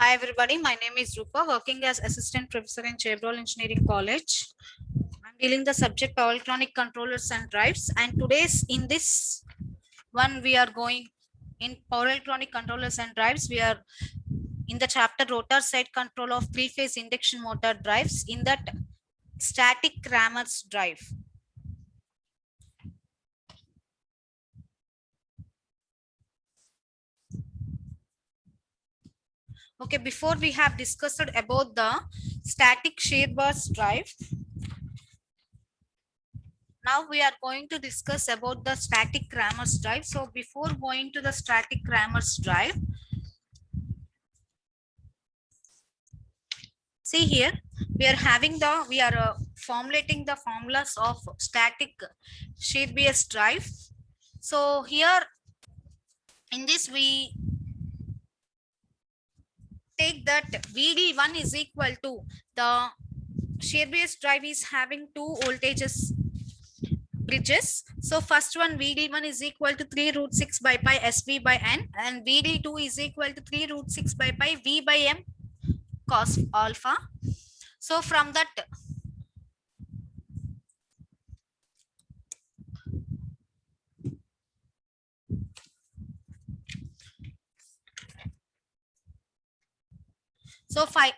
Hi everybody, my name is Rupa, working as assistant professor in Chevrolet Engineering College. I'm dealing the subject power electronic controllers and drives, and today's in this one we are going in power electronic controllers and drives. We are in the chapter rotor side control of three-phase induction motor drives in that static Cramer's drive. Okay, before we have discussed about the static shear bus drive, now we are going to discuss about the static Cramer's drive. So before going to the static Cramer's drive, see here, we are formulating the formulas of static shear bus drive. So here in this we take that VD1 is equal to the shear bus drive is having two voltages bridges. So first one VD1 is equal to 3 root 6 by pi SV by N, and VD2 is equal to 3 root 6 by pi V by M cos alpha. So from that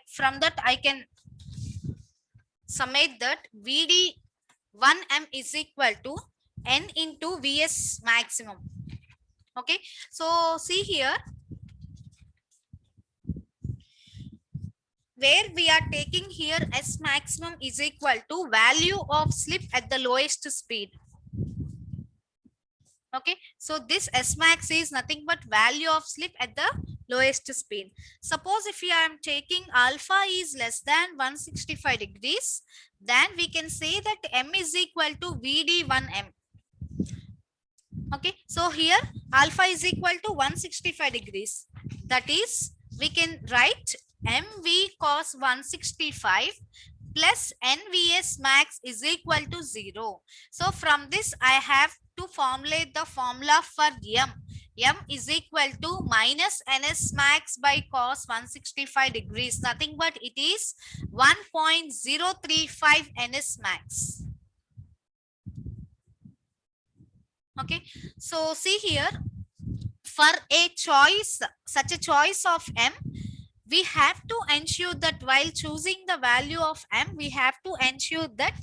from that I can summate that VD1M is equal to N into Vs maximum. Okay, so see here where we are taking here S maximum is equal to value of slip at the lowest speed. Okay, so this S max is nothing but value of slip at the lowest speed. Suppose if I am taking alpha is less than 165 degrees, then we can say that M is equal to VD1M. Okay, so here alpha is equal to 165 degrees. That is, we can write MV cos 165 plus NVS max is equal to 0. So from this I have to formulate the formula for M. M is equal to minus NS max by cos 165 degrees. Nothing but it is 1.035 NS max. Okay, so see here, for a choice, such a choice of M, we have to ensure that while choosing the value of M, we have to ensure that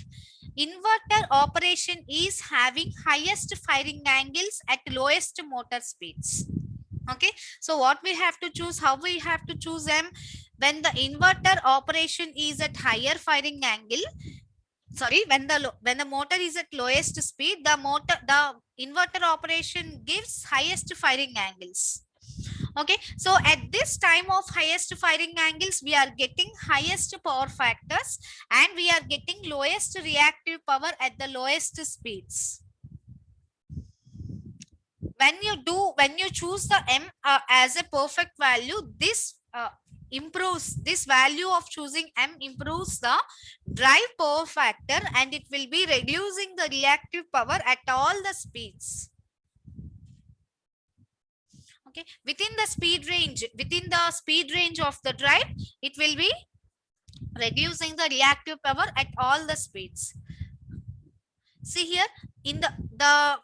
inverter operation is having highest firing angles at lowest motor speeds. Okay, so what we have to choose, how we have to choose M? When the inverter operation is at higher firing angle, sorry, when the motor is at lowest speed, the inverter operation gives highest firing angles. Okay, so at this time of highest firing angles, we are getting highest power factors and we are getting lowest reactive power at the lowest speeds. When you choose the M as a perfect value, this improves, this value of choosing M improves the drive power factor and it will be reducing the reactive power at all the speeds. Okay, within the speed range of the drive, it will be reducing the reactive power at all the speeds. See here, in the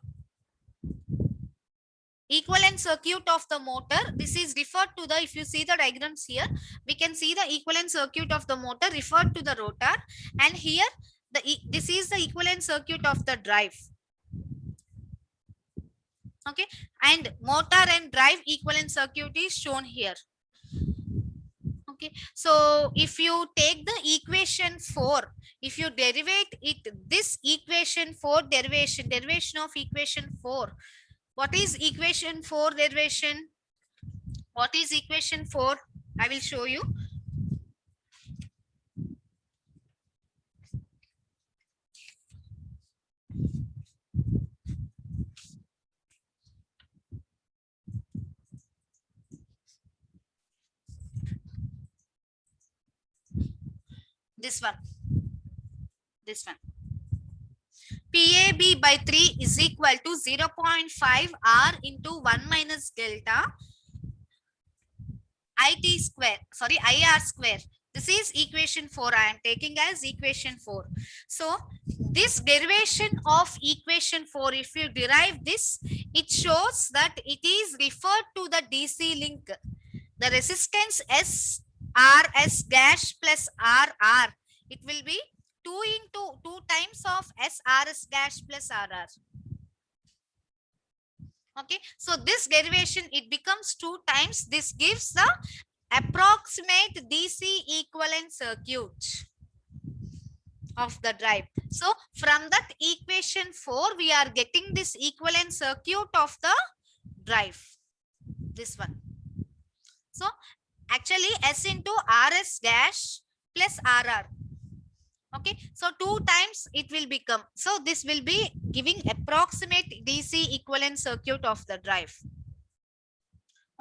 equivalent circuit of the motor, this is referred to the, if you see the diagrams here, we can see the equivalent circuit of the motor referred to the rotor, and here this is the equivalent circuit of the drive. Okay, and motor and drive equivalent circuit is shown here. Okay, so if you take the equation 4, if you derivate it, this equation 4 derivation of equation 4, what is equation 4 derivation? What is equation 4? I will show you. This one. PAB by 3 is equal to 0.5 R into 1 minus delta IT square, sorry, IR square. This is equation 4. I am taking as equation 4. So this derivation of equation 4, if you derive this, it shows that it is referred to the DC link. The resistance S RS dash plus RR, it will be 2 into 2 times of SRS dash plus RR. Okay, so this derivation, it becomes 2 times. This gives the approximate DC equivalent circuit of the drive. So from that equation 4, we are getting this equivalent circuit of the drive, this one. So actually S into RS dash plus RR. Okay, so 2 times it will become. So this will be giving approximate DC equivalent circuit of the drive.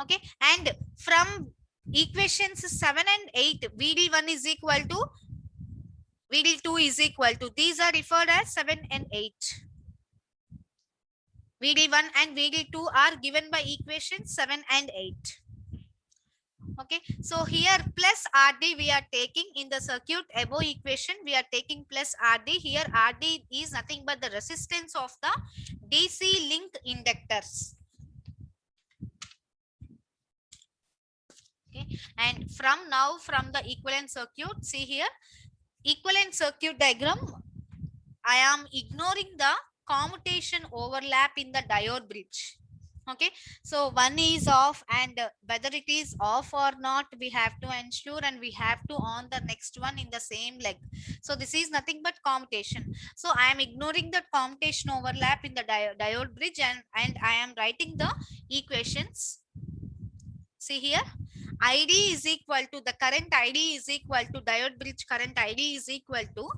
Okay, and from equations 7 and 8, VD1 is equal to VD2 is equal to, these are referred as 7 and 8. VD1 and VD2 are given by equations 7 and 8. Okay, so here plus RD we are taking in the circuit above equation, we are taking plus RD. Here RD is nothing but the resistance of the DC link inductors. Okay, and from the equivalent circuit, see here, equivalent circuit diagram, I am ignoring the commutation overlap in the diode bridge. Okay, so one is off, and whether it is off or not, we have to ensure, and we have to on the next one in the same leg. So this is nothing but commutation. So I am ignoring the commutation overlap in the diode bridge, and I am writing the equations. See here, ID is equal to, the current ID is equal to, diode bridge current ID is equal to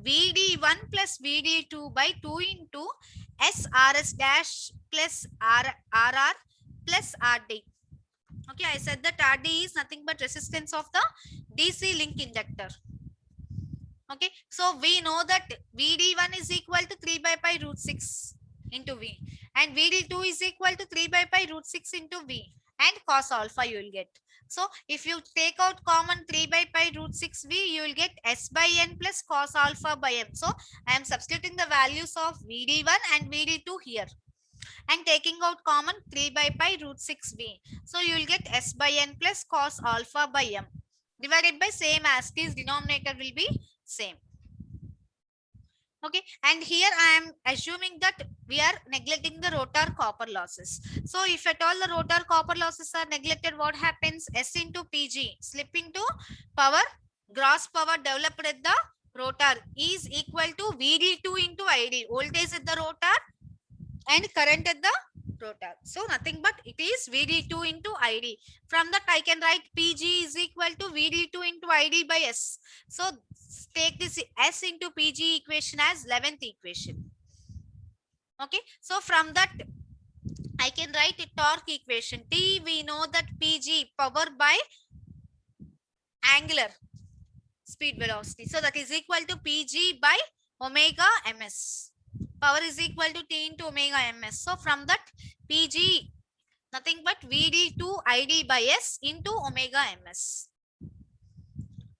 VD1 plus VD2 by 2 into SRS dash plus RR plus RD. Okay, I said that RD is nothing but resistance of the DC link inductor. Okay, so we know that VD1 is equal to 3 by pi root 6 into V, and VD2 is equal to 3 by pi root 6 into V, and cos alpha you will get. So if you take out common 3 by pi root 6V, you will get S by N plus cos alpha by M. So I am substituting the values of VD1 and VD2 here, and taking out common 3 by pi root 6V. So you will get S by N plus cos alpha by M divided by same as it is, denominator will be same. Okay, and here I am assuming that we are neglecting the rotor copper losses. So if at all the rotor copper losses are neglected, what happens? S into PG, slip into power, gross power developed at the rotor is equal to VD2 into ID, voltage at the rotor and current at the rotor. So nothing but it is VD2 into ID. From that I can write PG is equal to VD2 into ID by S. So take this S into PG equation as 11th equation. Okay, so from that I can write a torque equation. T, we know that PG, power by angular speed velocity. So that is equal to PG by omega ms. Power is equal to T into omega ms. So from that PG, nothing but VD2 ID by S into omega ms.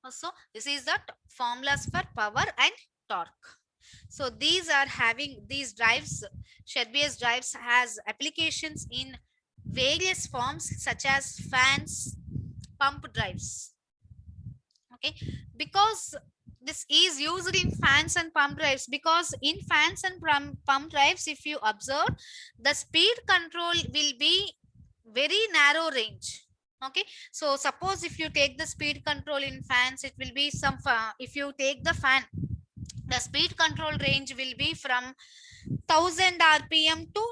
So this is the formulas for power and torque. So these are having, these drives, Shed-based drives has applications in various forms such as fans, pump drives. Okay, because this is used in fans and pump drives, because in fans and pump drives, if you observe, the speed control will be very narrow range. Okay, so suppose if you take the speed control in fans, it will be some, if you take the fan, the speed control range will be from 1000 rpm to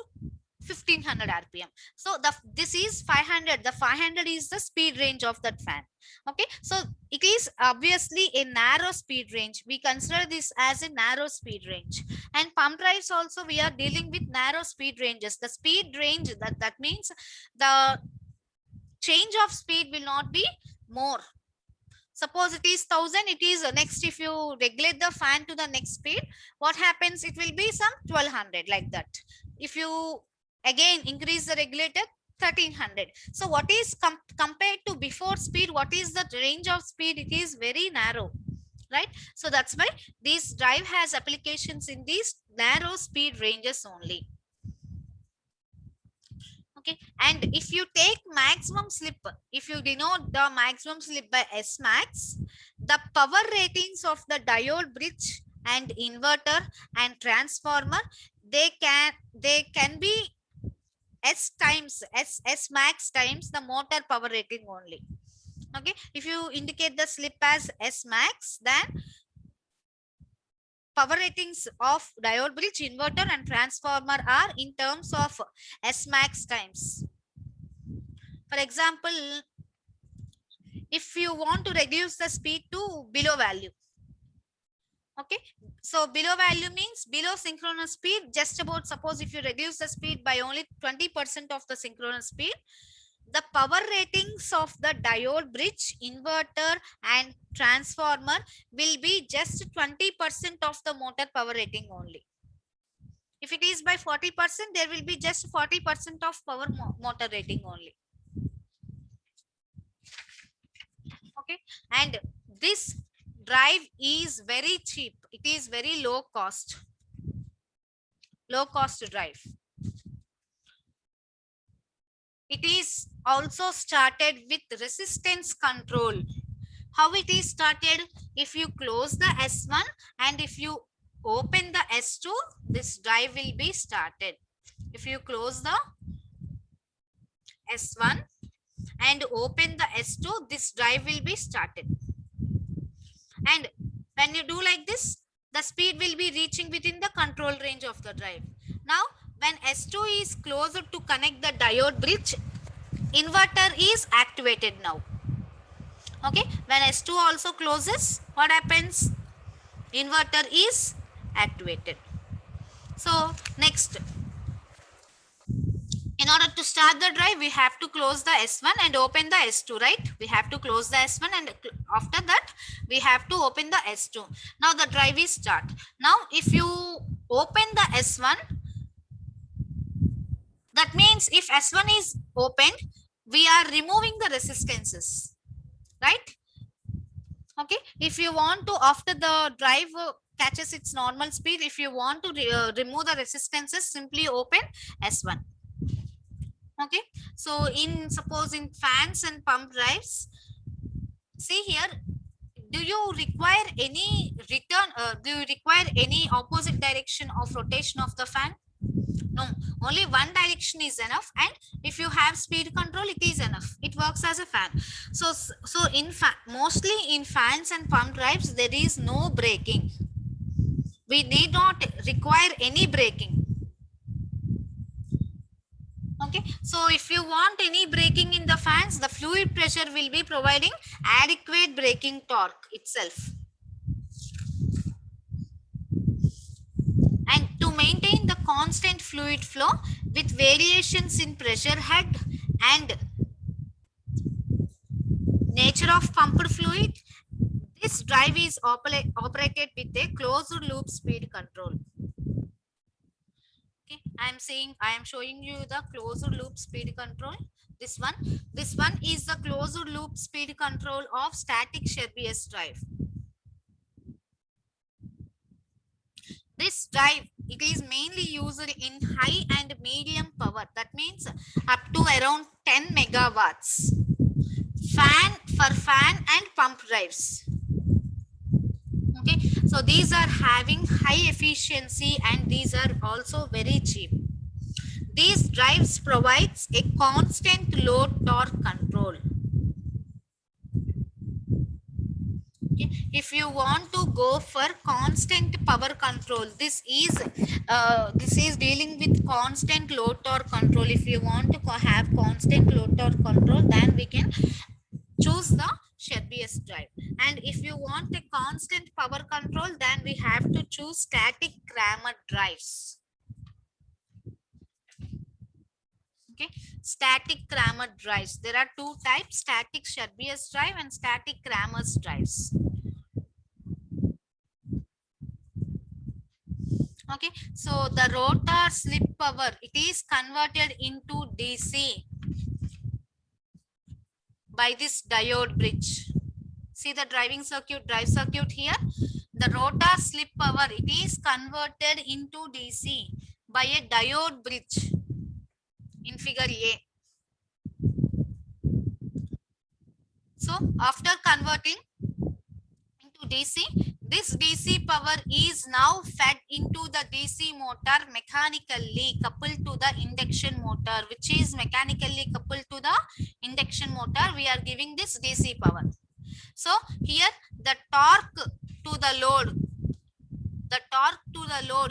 1500 rpm. So this is 500, the 500 is the speed range of that fan. Okay, so it is obviously a narrow speed range. We consider this as a narrow speed range. And pump drives also, we are dealing with narrow speed ranges. The speed range, that means the change of speed will not be more. Suppose it is 1000, it is next, if you regulate the fan to the next speed, what happens? It will be some 1200, like that. If you again increase the regulator, 1300. So what is compared to before speed, what is the range of speed? It is very narrow, right? So that's why this drive has applications in these narrow speed ranges only. Okay, and if you take maximum slip, if you denote the maximum slip by S max, the power ratings of the diode bridge and inverter and transformer, they can be S max times the motor power rating only. Okay, if you indicate the slip as S max, then power ratings of diode bridge, inverter and transformer are in terms of S max times. For example, if you want to reduce the speed to below value, okay, so below value means below synchronous speed, just about, suppose if you reduce the speed by only 20% of the synchronous speed, the power ratings of the diode bridge, inverter and transformer will be just 20% of the motor power rating only. If it is by 40%, there will be just 40% of power motor rating only. Okay, and this drive is very cheap. It is very low cost drive. It is also started with resistance control. How it is started? If you close the S1 and if you open the S2, this drive will be started. If you close the S1 and open the S2, this drive will be started. And when you do like this, the speed will be reaching within the control range of the drive. Now, when S2 is closer to connect the diode bridge, inverter is activated now. Okay, when S2 also closes, what happens? Inverter is activated. So, next, in order to start the drive, we have to close the S1 and open the S2, right? We have to close the S1 and after that, we have to open the S2. Now the drive is start. Now, if you open the S1, that means if S1 is opened, we are removing the resistances, right? Okay, if you want to, after the drive catches its normal speed, if you want to remove the resistances, simply open S1. Okay, so in suppose in fans and pump drives, see here, do you require any return, do you require any opposite direction of rotation of the fan? No, only one direction is enough, and if you have speed control, it is enough. It works as a fan. So in mostly in fans and pump drives, there is no braking. We need not require any braking. Okay, so if you want any braking in the fans, the fluid pressure will be providing adequate braking torque itself. And to maintain the constant fluid flow with variations in pressure head and nature of pumped fluid, this drive is operated with a closed loop speed control. Okay, I am showing you the closed loop speed control. This one is the closed loop speed control of static Sherbius drive. This drive, it is mainly used in high and medium power. That means up to around 10 megawatts. For fan and pump drives. Okay, so these are having high efficiency and these are also very cheap. These drives provides a constant load torque control. Okay. If you want to go for constant power control, this is dealing with constant load torque control. If you want to have constant load torque control, then we can choose the Sherbius drive. And if you want a constant power control, then we have to choose static Cramer drives. Okay, static Cramer drives. There are two types: static Sherbius drive and static Cramer's drives. Okay, so the rotor slip power, it is converted into DC. by this diode bridge. See the drive circuit here. The rotor slip power, it is converted into DC by a diode bridge in figure A. So after converting into DC, this DC power is now fed into the DC motor mechanically coupled to the induction motor, which is mechanically coupled to the induction motor. We are giving this DC power. So here the torque to the load,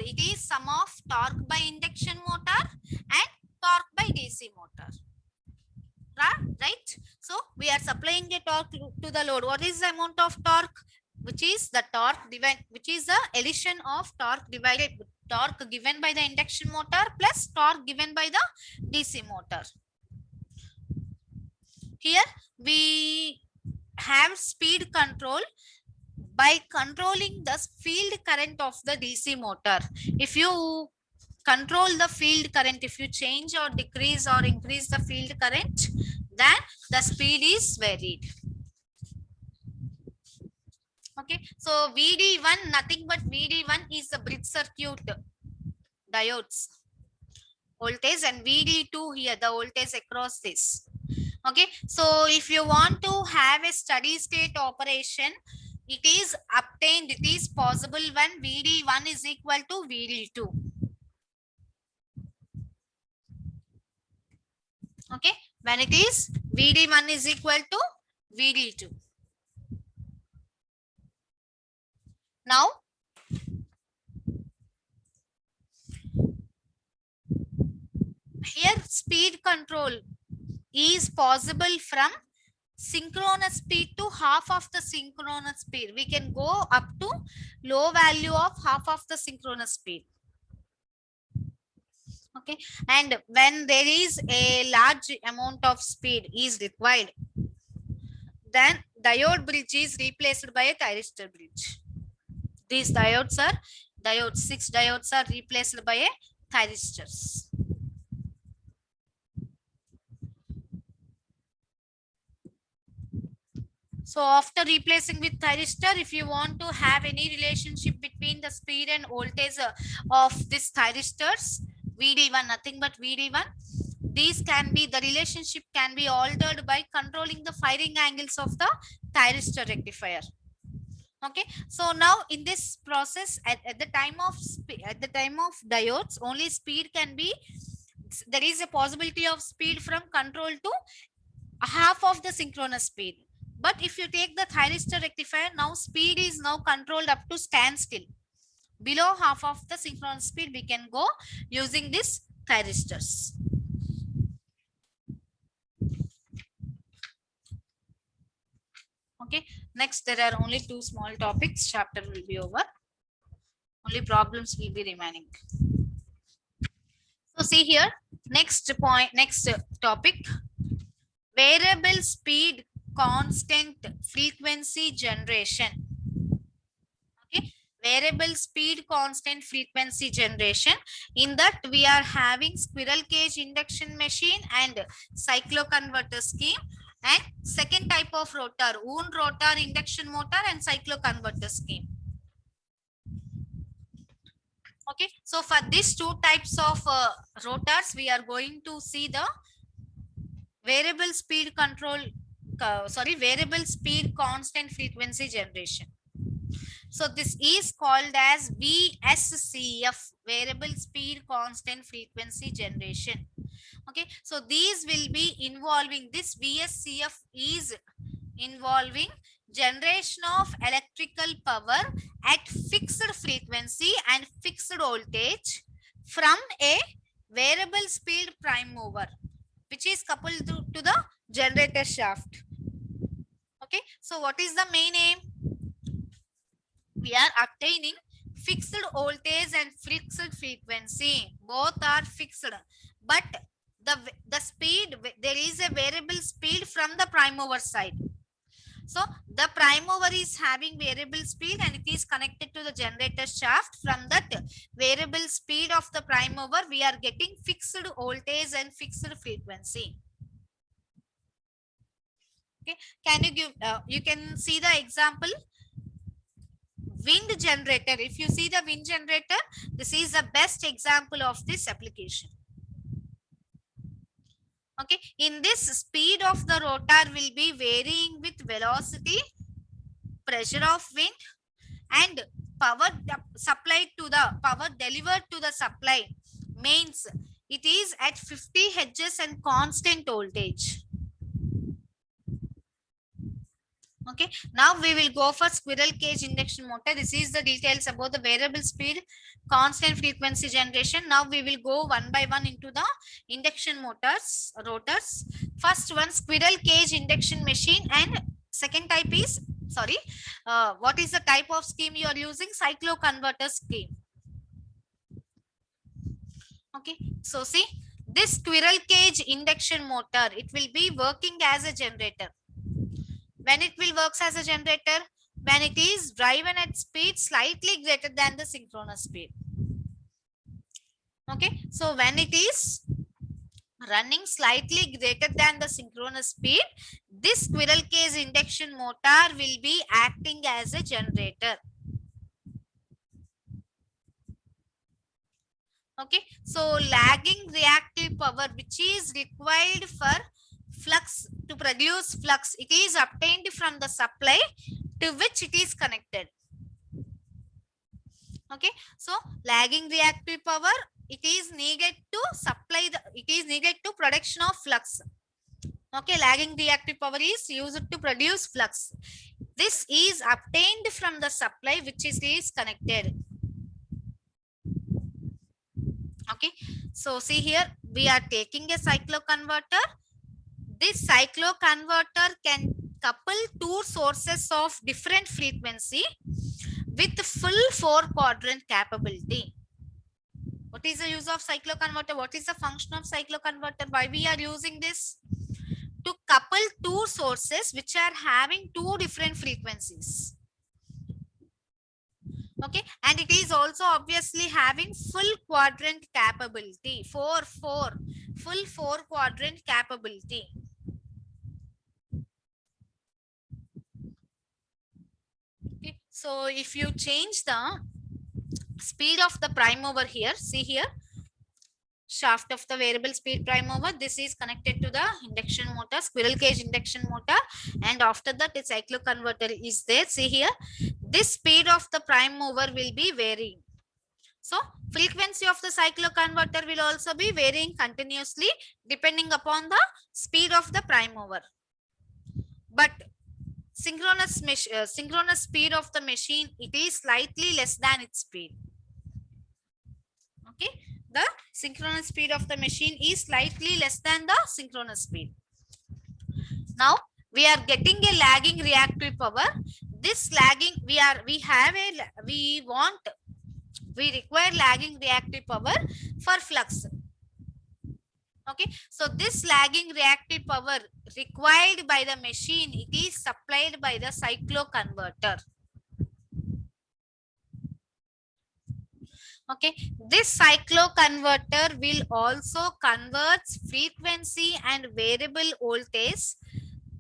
it is sum of torque by induction motor and torque by DC motor. Right? So we are supplying a torque to the load. What is the amount of torque? Which is the torque divided, which is the addition of torque divided torque given by the induction motor plus torque given by the DC motor. Here we have speed control by controlling the field current of the DC motor. If you control the field current, if you change or decrease or increase the field current, then the speed is varied. Okay, so VD1, nothing but VD1 is the bridge circuit diodes voltage, and VD2 here the voltage across this. Okay, so if you want to have a steady state operation, it is obtained, it is possible when VD1 is equal to VD2. Okay, when it is VD1 is equal to VD2. Now, here speed control is possible from synchronous speed to half of the synchronous speed. We can go up to low value of half of the synchronous speed. Okay, and when there is a large amount of speed is required, then diode bridge is replaced by a thyristor bridge. These diodes are 6 diodes are replaced by a thyristors. So after replacing with thyristor, if you want to have any relationship between the speed and voltage of this thyristors, VD1, nothing but VD1, these can be, the relationship can be altered by controlling the firing angles of the thyristor rectifier. Okay, so now in this process, at the time of diodes, only speed can be, there is a possibility of speed from control to half of the synchronous speed. But if you take the thyristor rectifier, now speed is now controlled up to standstill. Below half of the synchronous speed, we can go using this thyristors. Okay, next there are only 2 small topics. Chapter will be over. Only problems will be remaining. So see here, next topic, variable speed constant frequency generation. Okay, variable speed constant frequency generation. In that we are having squirrel cage induction machine and cycloconverter scheme, and second type of rotor, wound rotor induction motor and cycloconverter scheme. Okay, so for these 2 types of rotors, we are going to see the variable speed control, variable speed constant frequency generation. So this is called as VSCF, variable speed constant frequency generation. Okay, so these will be involving, this VSCF is involving generation of electrical power at fixed frequency and fixed voltage from a variable speed prime mover, which is coupled to the generator shaft. Okay, so what is the main aim? We are obtaining fixed voltage and fixed frequency. Both are fixed, but the speed, there is a variable speed from the prime mover side. So the prime mover is having variable speed and it is connected to the generator shaft. From that variable speed of the prime mover, we are getting fixed voltage and fixed frequency. Okay, can you give, you can see the example, wind generator. If you see the wind generator, this is the best example of this application. Okay, in this, speed of the rotor will be varying with velocity, pressure of wind, and power supplied to the power delivered to the supply means it is at 50 hertz and constant voltage. Okay, now we will go for squirrel cage induction motor. This is the details about the variable speed, constant frequency generation. Now we will go one by one into the induction motors, rotors. First one, squirrel cage induction machine, and second type is, sorry, what is the type of scheme you are using? Cycloconverter scheme. Okay, so see, this squirrel cage induction motor, it will be working as a generator. When it will works as a generator, when it is driven at speed slightly greater than the synchronous speed. Okay, so when it is running slightly greater than the synchronous speed, this squirrel cage induction motor will be acting as a generator. Okay, so lagging reactive power, which is required for flux, to produce flux, it is obtained from the supply to which it is connected. Okay, so lagging reactive power, it is needed to supply the, it is needed to production of flux. Okay, lagging reactive power is used to produce flux. This is obtained from the supply which is connected. Okay, so see here, we are taking a cycloconverter. This cycloconverter can couple two sources of different frequency with full 4-quadrant capability. What is the use of cycloconverter? What is the function of cycloconverter? Why we are using this? To couple two sources which are having two different frequencies. Okay, and it is also obviously having full quadrant capability, full 4-quadrant capability. Okay, so if you change the speed of the prime mover here, see here, shaft of the variable speed prime mover, this is connected to the induction motor, squirrel cage induction motor, and after that the cycloconverter is there. See here, this speed of the prime mover will be varying. So frequency of the cycloconverter will also be varying continuously depending upon the speed of the prime mover. But synchronous speed of the machine, it is slightly less than its speed. Okay, the synchronous speed of the machine is slightly less than the synchronous speed. Now we are getting a lagging reactive power. This lagging, we require lagging reactive power for flux. Okay, so this lagging reactive power required by the machine, it is supplied by the cycloconverter. Okay, this cycloconverter will also convert frequency and variable voltage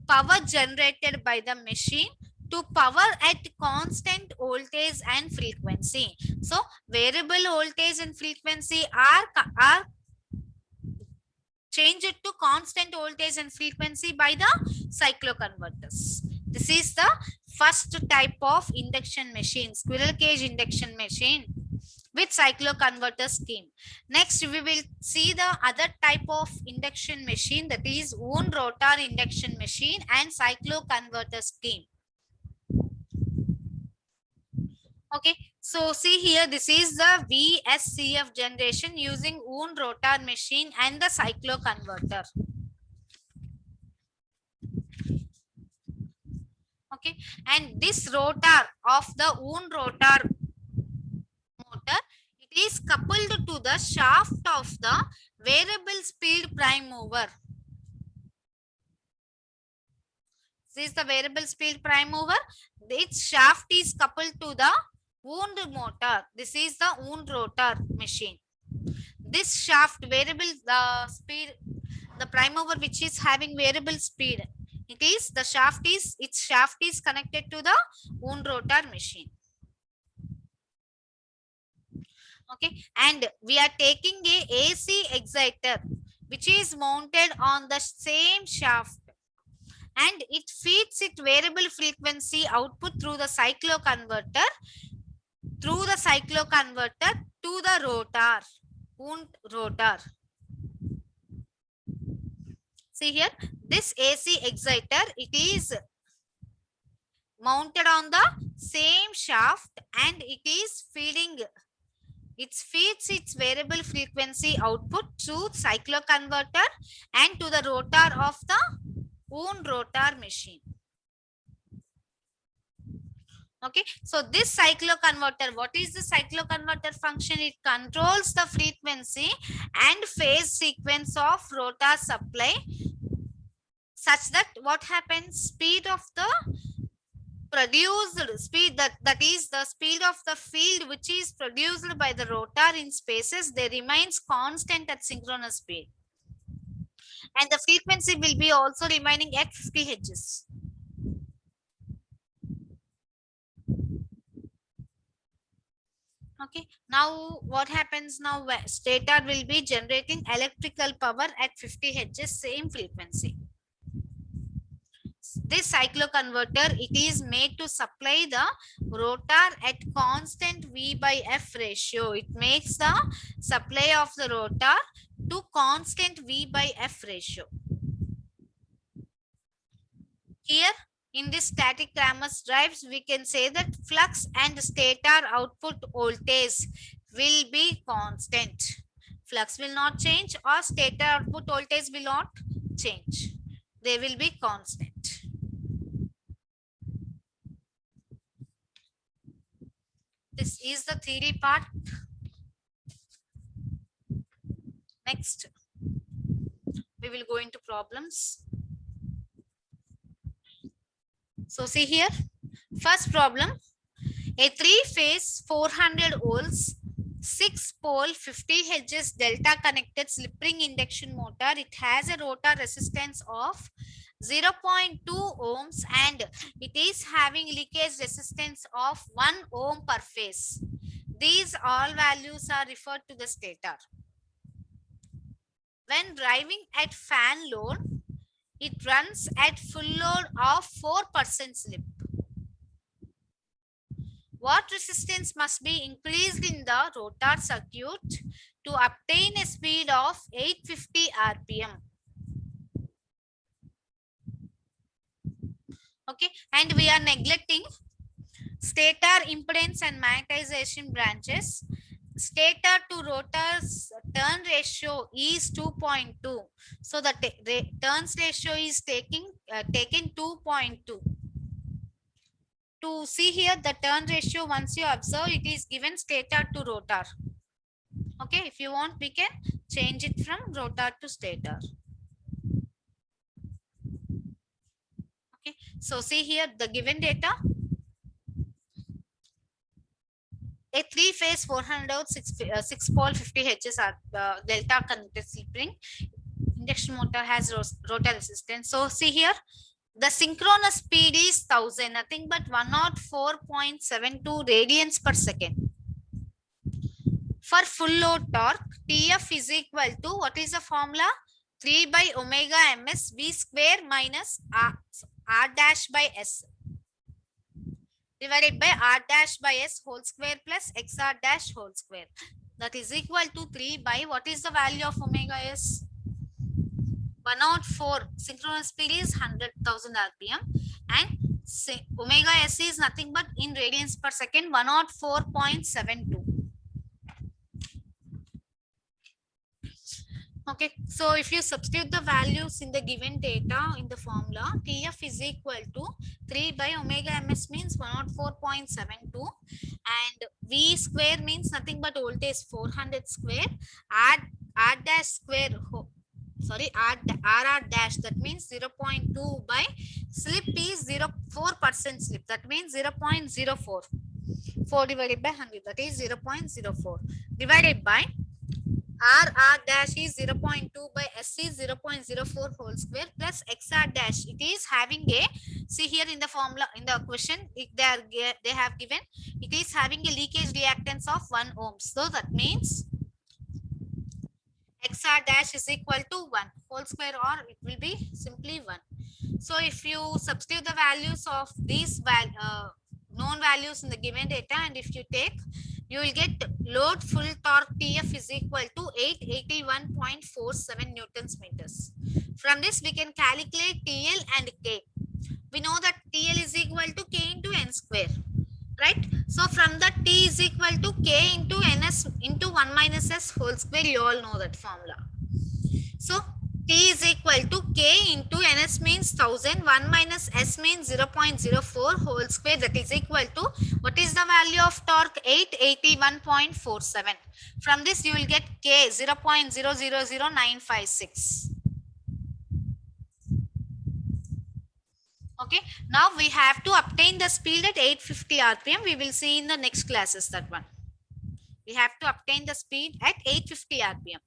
power generated by the machine to power at constant voltage and frequency. So variable voltage and frequency are changed to constant voltage and frequency by the cycloconverters. This is the first type of induction machine, squirrel cage induction machine with cycloconverter scheme. Next, we will see the other type of induction machine, that is wound rotor induction machine and cycloconverter scheme. Okay, so see here, this is the VSCF generation using wound rotor machine and the cycloconverter. Okay, and this rotor of the wound rotor motor, it is coupled to the shaft of the variable speed prime mover. This is the variable speed prime mover. Its shaft is coupled to the wound motor. This is the wound rotor machine. This shaft variable speed, the prime mover which is having variable speed, its shaft is connected to the wound rotor machine. Okay, and we are taking a AC exciter which is mounted on the same shaft, and it feeds its variable frequency output through the cycloconverter to the rotor, wound rotor. See here, this AC exciter, it is mounted on the same shaft, and it feeds its variable frequency output to cycloconverter and to the rotor of the wound rotor machine. Okay, so this cycloconverter, what is the cycloconverter function? It controls the frequency and phase sequence of rotor supply such that what happens, speed of the produced speed, that is the speed of the field which is produced by the rotor in spaces, they remains constant at synchronous speed, and the frequency will be also remaining at 50 Hz. Okay, now what happens now? Stator will be generating electrical power at 50 Hz, same frequency. This cycloconverter, it is made to supply the rotor at constant V by F ratio. It makes the supply of the rotor to constant V by F ratio. Here in this static Ramus drives, we can say that flux and stator output voltage will be constant. Flux will not change, or stator output voltage will not change. They will be constant. This is the theory part. Next, we will go into problems. So see here, first problem, a 3-phase 400 volts 6-pole 50 Hz delta connected slip ring induction motor. It has a rotor resistance of 0.2 ohms and it is having leakage resistance of 1 ohm per phase. These all values are referred to the stator. When driving at fan load, it runs at full load of 4% slip. What resistance must be increased in the rotor circuit to obtain a speed of 850 RPM? Okay, and we are neglecting stator impedance and magnetization branches. Stator to rotor's turn ratio is 2.2. So the turns ratio is taken 2.2. To see here the turn ratio, once you observe, it is given stator to rotor. Okay, if you want, we can change it from rotor to stator. Okay, so see here the given data. A 3-phase 400 volt 6-pole 50 Hz delta connected slip ring induction motor has rotor resistance. So see here, the synchronous speed is 1000, nothing but 104.72 radians per second. For full load torque, TF is equal to, what is the formula? 3 by omega ms V square minus R dash by S divided by R dash by S whole square plus XR dash whole square. That is equal to 3 by, what is the value of omega S? 104. Synchronous speed is 100,000 RPM and omega S is nothing but in radians per second, 104.72. Okay, so if you substitute the values in the given data in the formula, TF is equal to 3 by omega ms means 104.72 and V square means nothing but voltage 400 square, R dash square, RR dash, that means 0.2 by slip is 4% slip, that means 0.04. 4 divided by 100, that is 0.04 divided by R dash is 0.2 by S is 0.04 whole square plus XR dash. It is having a, see here in the formula, in the question, they have given, it is having a leakage reactance of 1 ohm. So that means XR dash is equal to 1 whole square, or it will be simply 1. So if you substitute the values of these known values in the given data, and if you take, you will get load full torque TF is equal to 881.47 newtons meters. From this we can calculate TL and K. We know that TL is equal to K into N square, right? So from that T is equal to K into NS into 1 minus S whole square. You all know that formula. So T is equal to K into NS means 1000, 1 minus S means 0.04 whole square, that is equal to, what is the value of torque? 881.47. From this you will get K 0.000956. Okay, now we have to obtain the speed at 850 RPM. We will see in the next classes that one. We have to obtain the speed at 850 RPM.